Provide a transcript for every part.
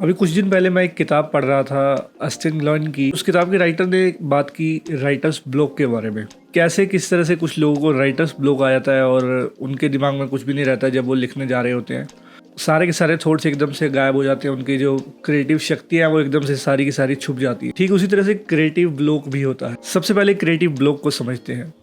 अभी कुछ दिन पहले मैं एक किताब पढ़ रहा था अस्टिन लॉन की। उस किताब के राइटर ने एक बात की राइटर्स ब्लॉक के बारे में, कैसे किस तरह से कुछ लोगों को राइटर्स ब्लॉक आ जाता है और उनके दिमाग में कुछ भी नहीं रहता जब वो लिखने जा रहे होते हैं। सारे के सारे थॉट्स एकदम से गायब हो जाते हैं, उनकी जो क्रिएटिव शक्तियाँ वो एकदम से सारी की सारी छुप जाती है। ठीक उसी तरह से क्रिएटिव ब्लॉक भी होता है। सबसे पहले क्रिएटिव ब्लॉक को समझते हैं।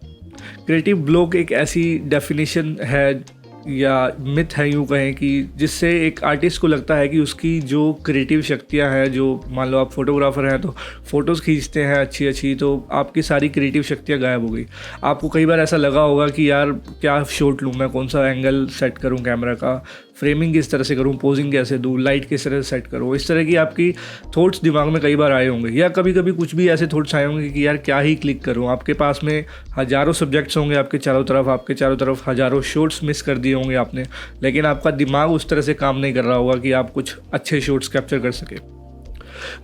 क्रिएटिव ब्लॉक एक ऐसी डेफिनेशन है या मिथ है, यूँ कहें कि जिससे एक आर्टिस्ट को लगता है कि उसकी जो क्रिएटिव शक्तियाँ हैं, जो मान लो आप फोटोग्राफर हैं तो फ़ोटोज़ खींचते हैं अच्छी अच्छी, तो आपकी सारी क्रिएटिव शक्तियाँ गायब हो गई। आपको कई बार ऐसा लगा होगा कि यार क्या शॉट लूँ मैं, कौन सा एंगल सेट करूँ कैमरा का, फ्रेमिंग किस तरह से करूँ, पोजिंग कैसे दूँ, लाइट किस तरह से सेट करूँ। इस तरह की आपकी थॉट्स दिमाग में कई बार आए होंगे, या कभी कभी कुछ भी ऐसे थॉट्स आए होंगे कि यार क्या ही क्लिक करूँ। आपके पास में हज़ारों सब्जेक्ट्स होंगे आपके चारों तरफ हज़ारों शॉट्स मिस कर दिए होंगे आपने, लेकिन आपका दिमाग उस तरह से काम नहीं कर रहा होगा कि आप कुछ अच्छे शॉट्स कैप्चर कर सके।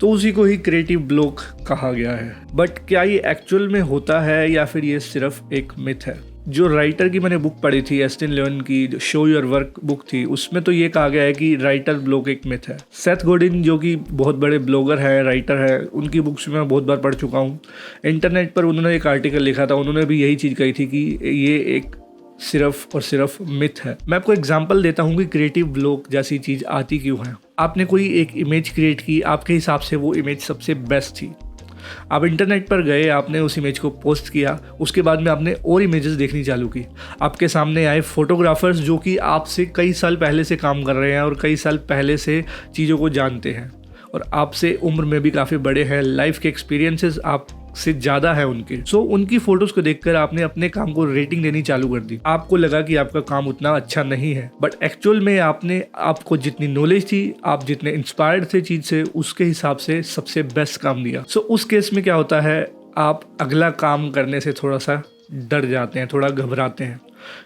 तो उसी को ही क्रिएटिव ब्लॉक कहा गया है। बट क्या ये एक्चुअल में होता है या फिर ये सिर्फ एक मिथ है? जो राइटर की मैंने बुक पढ़ी थी, अस्टिन लॉन की जो शो योर वर्क बुक थी, उसमें तो ये कहा गया है कि राइटर ब्लॉक एक मिथ है। सेथ गोडिन जो कि बहुत बड़े ब्लॉगर है, राइटर है, उनकी बुक्स मैं बहुत बार पढ़ चुका हूँ। इंटरनेट पर उन्होंने एक आर्टिकल लिखा था, उन्होंने भी यही चीज़ कही थी कि ये एक सिर्फ और सिर्फ मिथ है। मैं आपको एग्जांपल देता हूँ कि क्रिएटिव ब्लॉक जैसी चीज़ आती क्यों है। आपने कोई एक इमेज क्रिएट की, आपके हिसाब से वो इमेज सबसे बेस्ट थी। आप इंटरनेट पर गए, आपने उस इमेज को पोस्ट किया, उसके बाद में आपने और इमेजेस देखनी चालू की। आपके सामने आए फोटोग्राफर्स जो कि आपसे कई साल पहले से काम कर रहे हैं और कई साल पहले से चीज़ों को जानते हैं और आपसे उम्र में भी काफ़ी बड़े हैं, लाइफ के एक्सपीरियंसेस आप से ज़्यादा है उनके। सो उनकी फ़ोटोज़ को देखकर आपने अपने काम को रेटिंग देनी चालू कर दी। आपको लगा कि आपका काम उतना अच्छा नहीं है, बट एक्चुअल में आपको जितनी नॉलेज थी, आप जितने इंस्पायर्ड थे चीज़ से, उसके हिसाब से सबसे बेस्ट काम दिया। सो उस केस में क्या होता है, आप अगला काम करने से थोड़ा सा डर जाते हैं, थोड़ा घबराते हैं,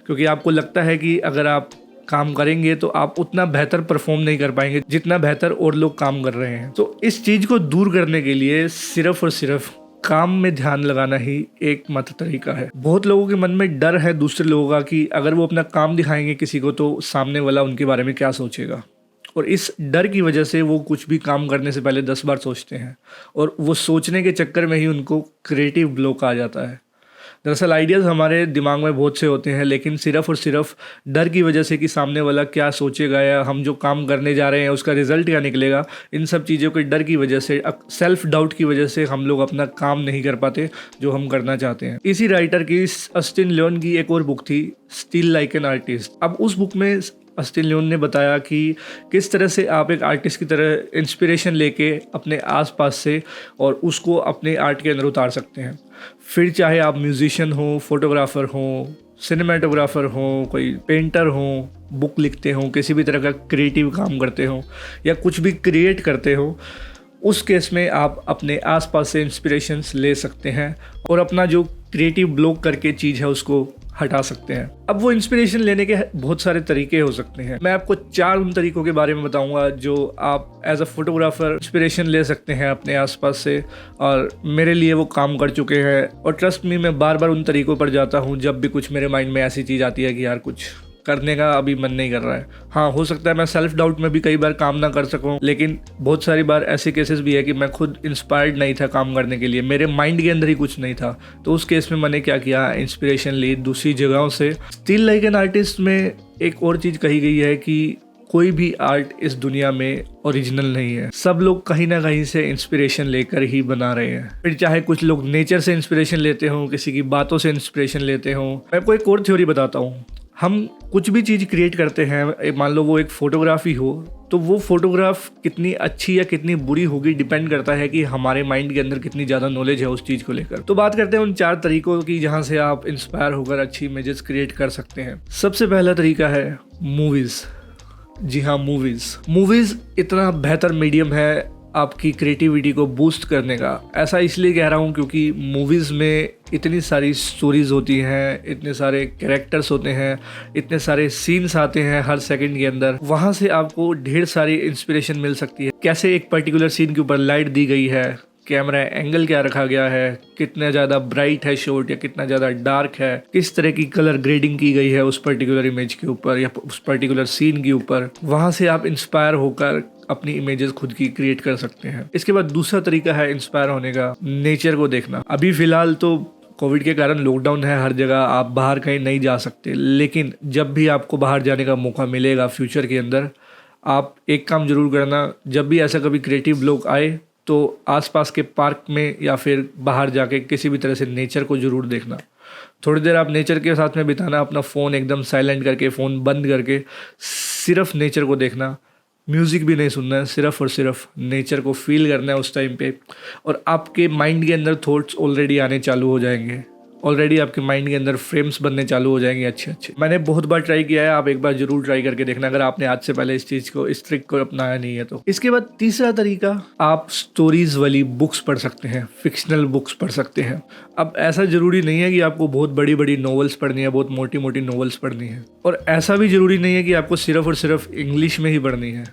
क्योंकि आपको लगता है कि अगर आप काम करेंगे तो आप उतना बेहतर परफॉर्म नहीं कर पाएंगे जितना बेहतर और लोग काम कर रहे हैं। तो इस चीज़ को दूर करने के लिए सिर्फ और सिर्फ काम में ध्यान लगाना ही एकमात्र तरीका है। बहुत लोगों के मन में डर है दूसरे लोगों का कि अगर वो अपना काम दिखाएंगे किसी को तो सामने वाला उनके बारे में क्या सोचेगा, और इस डर की वजह से वो कुछ भी काम करने से पहले 10 बार सोचते हैं और वो सोचने के चक्कर में ही उनको क्रिएटिव ब्लॉक आ जाता है। दरअसल आइडियाज़ हमारे दिमाग में बहुत से होते हैं, लेकिन सिर्फ और सिर्फ डर की वजह से कि सामने वाला क्या सोचेगा या हम जो काम करने जा रहे हैं उसका रिजल्ट क्या निकलेगा, इन सब चीज़ों के डर की वजह से, सेल्फ डाउट की वजह से हम लोग अपना काम नहीं कर पाते जो हम करना चाहते हैं। इसी राइटर की अस्टिन लॉन की एक और बुक थी, स्टिल लाइक एन आर्टिस्ट। अब उस बुक में अस्टिन लॉन ने बताया कि किस तरह से आप एक आर्टिस्ट की तरह इंस्पिरेशन लेके अपने आसपास से और उसको अपने आर्ट के अंदर उतार सकते हैं। फिर चाहे आप म्यूजिशियन हो, फोटोग्राफर हो, सिनेमाटोग्राफर हो, कोई पेंटर हो, बुक लिखते हो, किसी भी तरह का क्रिएटिव काम करते हो या कुछ भी क्रिएट करते हो, उस केस में आप अपने आसपास से इंस्पिरेशंस ले सकते हैं और अपना जो क्रिएटिव ब्लॉक करके चीज़ है उसको हटा सकते हैं। अब वो इंस्पिरेशन लेने के बहुत सारे तरीके हो सकते हैं। मैं आपको 4 उन तरीकों के बारे में बताऊंगा जो आप एज अ फोटोग्राफर इंस्पिरेशन ले सकते हैं अपने आसपास से, और मेरे लिए वो काम कर चुके हैं। और ट्रस्ट मी, मैं बार बार उन तरीकों पर जाता हूँ जब भी कुछ मेरे माइंड में ऐसी चीज़ आती है कि यार कुछ करने का अभी मन नहीं कर रहा है। हाँ, हो सकता है मैं सेल्फ डाउट में भी कई बार काम ना कर सकूं, लेकिन बहुत सारी बार ऐसे केसेस भी है कि मैं खुद इंस्पायर्ड नहीं था काम करने के लिए, मेरे माइंड के अंदर ही कुछ नहीं था। तो उस केस में मैंने क्या किया, इंस्पिरेशन ली दूसरी जगहों से। स्टिल लाइक एन आर्टिस्ट में एक और चीज़ कही गई है कि कोई भी आर्ट इस दुनिया में ओरिजिनल नहीं है, सब लोग कहीं ना कहीं से इंस्पिरेशन लेकर ही बना रहे हैं। फिर चाहे कुछ लोग नेचर से इंस्पिरेशन लेते हों, किसी की बातों से इंस्पिरेशन लेते हों। मैं आपको एक और थ्योरी बताता हूँ। हम कुछ भी चीज़ क्रिएट करते हैं, मान लो वो एक फ़ोटोग्राफी हो, तो वो फोटोग्राफ कितनी अच्छी या कितनी बुरी होगी डिपेंड करता है कि हमारे माइंड के अंदर कितनी ज़्यादा नॉलेज है उस चीज़ को लेकर। तो बात करते हैं उन 4 तरीकों की जहाँ से आप इंस्पायर होकर अच्छी इमेजेस क्रिएट कर सकते हैं। सबसे पहला तरीका है मूवीज़। जी हाँ, मूवीज़ इतना बेहतर मीडियम है आपकी क्रिएटिविटी को बूस्ट करने का। ऐसा इसलिए कह रहा हूँ क्योंकि मूवीज़ में इतनी सारी स्टोरीज़ होती हैं, इतने सारे कैरेक्टर्स होते हैं, इतने सारे सीन्स आते हैं हर सेकंड के अंदर। वहाँ से आपको ढेर सारी इंस्पिरेशन मिल सकती है। कैसे एक पर्टिकुलर सीन के ऊपर लाइट दी गई है, कैमरा एंगल क्या रखा गया है, कितना ज़्यादा ब्राइट है शॉट या कितना ज़्यादा डार्क है, किस तरह की कलर ग्रेडिंग की गई है उस पर्टिकुलर इमेज के ऊपर या उस पर्टिकुलर सीन के ऊपर। वहाँ से आप इंस्पायर होकर अपनी इमेजेस खुद की क्रिएट कर सकते हैं। इसके बाद दूसरा तरीका है इंस्पायर होने का, नेचर को देखना। अभी फ़िलहाल तो कोविड के कारण लॉकडाउन है हर जगह, आप बाहर कहीं नहीं जा सकते, लेकिन जब भी आपको बाहर जाने का मौका मिलेगा फ्यूचर के अंदर, आप एक काम ज़रूर करना, जब भी ऐसा कभी क्रिएटिव ब्लॉक आए तो आसपास के पार्क में या फिर बाहर जाके किसी भी तरह से नेचर को ज़रूर देखना। थोड़ी देर आप नेचर के साथ में बिताना, अपना फ़ोन एकदम साइलेंट करके, फ़ोन बंद करके सिर्फ नेचर को देखना, म्यूज़िक भी नहीं सुनना है, सिर्फ और सिर्फ नेचर को फील करना है उस टाइम पे। और आपके माइंड के अंदर थॉट्स ऑलरेडी आने चालू हो जाएंगे, ऑलरेडी आपके माइंड के अंदर फ्रेम्स बनने चालू हो जाएंगे अच्छे अच्छे। मैंने बहुत बार ट्राई किया है, आप एक बार जरूर ट्राई करके देखना अगर आपने आज से पहले इस ट्रिक को अपनाया नहीं है तो। इसके बाद तीसरा तरीका, आप स्टोरीज वाली बुक्स पढ़ सकते हैं, फिक्शनल बुक्स पढ़ सकते हैं। अब ऐसा ज़रूरी नहीं है कि आपको बहुत बड़ी बड़ी नॉवेल्स पढ़नी है, बहुत मोटी मोटी नॉवेल्स पढ़नी है, और ऐसा भी ज़रूरी नहीं है कि आपको सिर्फ और सिर्फ इंग्लिश में ही पढ़नी है।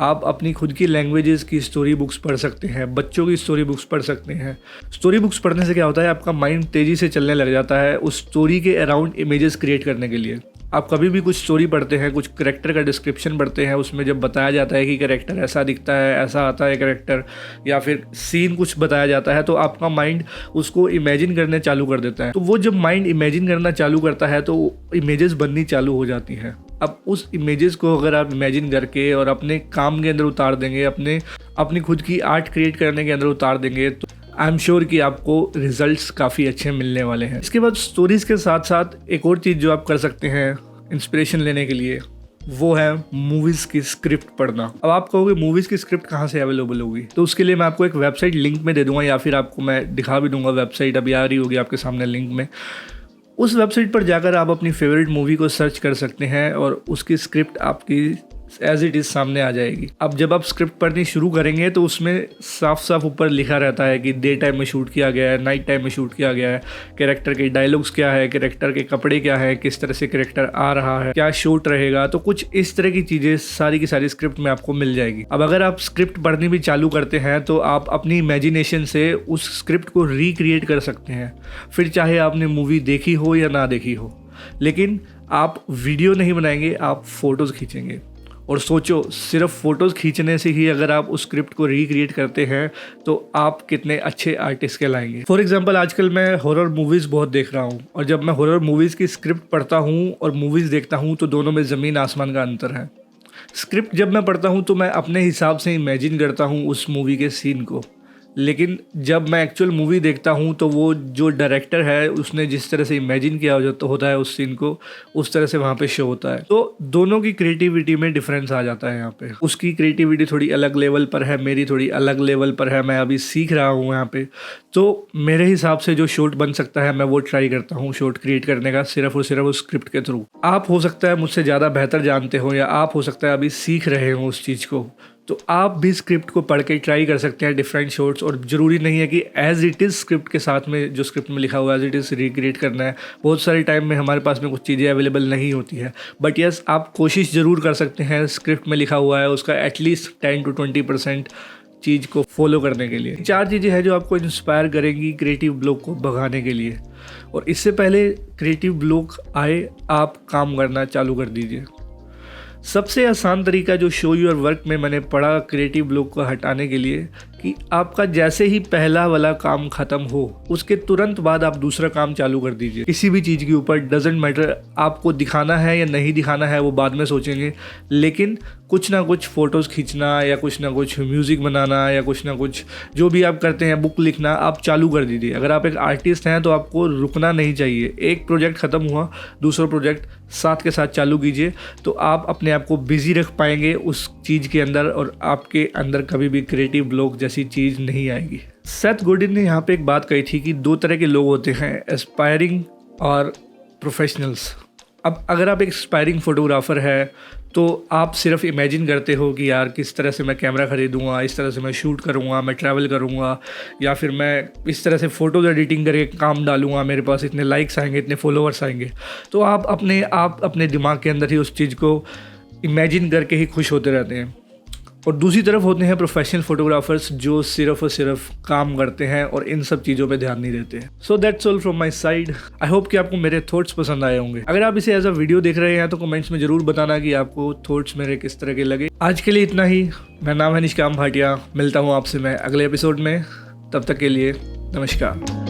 आप अपनी खुद की लैंग्वेजेस की स्टोरी बुक्स पढ़ सकते हैं, बच्चों की स्टोरी बुक्स पढ़ सकते हैं। स्टोरी बुक्स पढ़ने से क्या होता है, आपका माइंड तेज़ी से चलने लग जाता है उस स्टोरी के अराउंड इमेजेस क्रिएट करने के लिए। आप कभी भी कुछ स्टोरी पढ़ते हैं, कुछ करेक्टर का डिस्क्रिप्शन पढ़ते हैं, उसमें जब बताया जाता है कि करेक्टर ऐसा दिखता है, ऐसा आता है करेक्टर, या फिर सीन कुछ बताया जाता है, तो आपका माइंड उसको इमेजिन करने चालू कर देता है। तो वो जब माइंड इमेजिन करना चालू करता है तो इमेजेस बननी चालू हो जाती हैं। अब उस इमेजेस को अगर आप इमेजिन करके और अपने काम के अंदर उतार देंगे, अपनी खुद की आर्ट क्रिएट करने के अंदर उतार देंगे, तो आई एम श्योर कि आपको रिजल्ट्स काफ़ी अच्छे मिलने वाले हैं। इसके बाद स्टोरीज़ के साथ साथ एक और चीज़ जो आप कर सकते हैं इंस्पिरेशन लेने के लिए, वो है मूवीज़ की स्क्रिप्ट पढ़ना। अब आप कहोगे मूवीज़ की स्क्रिप्ट कहाँ से अवेलेबल होगी, तो उसके लिए मैं आपको एक वेबसाइट लिंक में दे दूँगा, या फिर आपको मैं दिखा भी दूँगा। वेबसाइट अभी आ रही होगी आपके सामने लिंक में। उस वेबसाइट पर जाकर आप अपनी फेवरेट मूवी को सर्च कर सकते हैं और उसकी स्क्रिप्ट आपकी एज इट इज़ सामने आ जाएगी। अब जब आप स्क्रिप्ट पढ़नी शुरू करेंगे तो उसमें साफ साफ ऊपर लिखा रहता है कि डे टाइम में शूट किया गया है, नाइट टाइम में शूट किया गया है, कैरेक्टर के डायलॉग्स क्या है, कैरेक्टर के कपड़े क्या है, किस तरह से कैरेक्टर आ रहा है, क्या शूट रहेगा, तो कुछ इस तरह की चीज़ें सारी की सारी स्क्रिप्ट में आपको मिल जाएगी। अब अगर आप स्क्रिप्ट पढ़नी भी चालू करते हैं तो आप अपनी इमेजिनेशन से उस स्क्रिप्ट को रिक्रिएट कर सकते हैं, फिर चाहे आपने मूवी देखी हो या ना देखी हो। लेकिन आप वीडियो नहीं बनाएंगे, आप फ़ोटोज़ खींचेंगे। और सोचो, सिर्फ फ़ोटोज़ खींचने से ही अगर आप उस स्क्रिप्ट को रिक्रिएट करते हैं तो आप कितने अच्छे आर्टिस्ट कहलाएंगे। फॉर एग्जांपल, आजकल मैं हॉरर मूवीज़ बहुत देख रहा हूँ, और जब मैं हॉरर मूवीज़ की स्क्रिप्ट पढ़ता हूँ और मूवीज़ देखता हूँ तो दोनों में ज़मीन आसमान का अंतर है। स्क्रिप्ट जब मैं पढ़ता हूँ तो मैं अपने हिसाब से इमेजिन करता हूँ उस मूवी के सीन को, लेकिन जब मैं एक्चुअल मूवी देखता हूँ तो वो जो डायरेक्टर है उसने जिस तरह से इमेजिन किया होता है उस सीन को, उस तरह से वहाँ पे शो होता है। तो दोनों की क्रिएटिविटी में डिफरेंस आ जाता है यहाँ पे। उसकी क्रिएटिविटी थोड़ी अलग लेवल पर है, मेरी थोड़ी अलग लेवल पर है, मैं अभी सीख रहा हूँ यहाँ पे। तो मेरे हिसाब से जो शॉट बन सकता है मैं वो ट्राई करता हूँ शॉट क्रिएट करने का, सिर्फ और सिर्फ उस स्क्रिप्ट के थ्रू। आप हो सकता है मुझसे ज़्यादा बेहतर जानते हो, या आप हो सकता है अभी सीख रहे हो उस चीज़ को, तो आप भी स्क्रिप्ट को पढ़ के ट्राई कर सकते हैं डिफरेंट शॉट्स। और ज़रूरी नहीं है कि एज इट इज़ स्क्रिप्ट के साथ में जो स्क्रिप्ट में लिखा हुआ है एज इट इज़ रिक्रिएट करना है। बहुत सारे टाइम में हमारे पास में कुछ चीज़ें अवेलेबल नहीं होती है, बट यस, आप कोशिश ज़रूर कर सकते हैं स्क्रिप्ट में लिखा हुआ है उसका एटलीस्ट 10 to 20% चीज़ को फॉलो करने के लिए। 4 चीज़ें हैं जो आपको इंस्पायर करेंगी क्रिएटिव ब्लॉक को भगाने के लिए। और इससे पहले क्रिएटिव ब्लॉक आए, आप काम करना चालू कर दीजिए। सबसे आसान तरीका जो शो योर वर्क में मैंने पढ़ा क्रिएटिव ब्लॉक को हटाने के लिए, कि आपका जैसे ही पहला वाला काम ख़त्म हो उसके तुरंत बाद आप दूसरा काम चालू कर दीजिए। किसी भी चीज़ के ऊपर, डजेंट मैटर आपको दिखाना है या नहीं दिखाना है वो बाद में सोचेंगे, लेकिन कुछ ना कुछ फ़ोटोज़ खींचना या कुछ ना कुछ म्यूज़िक बनाना या कुछ ना कुछ जो भी आप करते हैं, बुक लिखना, आप चालू कर दीजिए। अगर आप एक आर्टिस्ट हैं तो आपको रुकना नहीं चाहिए। एक प्रोजेक्ट ख़त्म हुआ, दूसरा प्रोजेक्ट साथ के साथ चालू कीजिए, तो आप अपने आप को बिज़ी रख पाएंगे उस चीज़ के अंदर, और आपके अंदर कभी भी क्रिएटिव ब्लॉक जैसी चीज़ नहीं आएगी। सेथ गोडिन ने यहाँ पे एक बात कही थी कि 2 तरह के लोग होते हैं, एस्पायरिंग और प्रोफेशनल्स। अब अगर आप एक एस्पायरिंग फ़ोटोग्राफ़र है तो आप सिर्फ इमेजिन करते हो कि यार किस तरह से मैं कैमरा ख़रीदूँगा, इस तरह से मैं शूट करूँगा, मैं ट्रैवल करूँगा, या फिर मैं इस तरह से फ़ोटोज़ एडिटिंग करके काम डालूँगा, मेरे पास इतने लाइक्स आएंगे, इतने फॉलोअर्स आएंगे। तो आप अपने दिमाग के अंदर ही उस चीज़ को इमेजिन करके ही खुश होते रहते हैं। और दूसरी तरफ होते हैं प्रोफेशनल फोटोग्राफर्स जो सिर्फ और सिर्फ काम करते हैं और इन सब चीज़ों पे ध्यान नहीं देते हैं। So that's all from my side. I hope कि आपको मेरे थॉट्स पसंद आए होंगे। अगर आप इसे एज अ वीडियो देख रहे हैं तो कमेंट्स में जरूर बताना कि आपको थॉट्स मेरे किस तरह के लगे। आज के लिए इतना ही। मेरा नाम है निष्काम भाटिया। मिलता हूँ आपसे मैं अगले एपिसोड में। तब तक के लिए नमस्कार।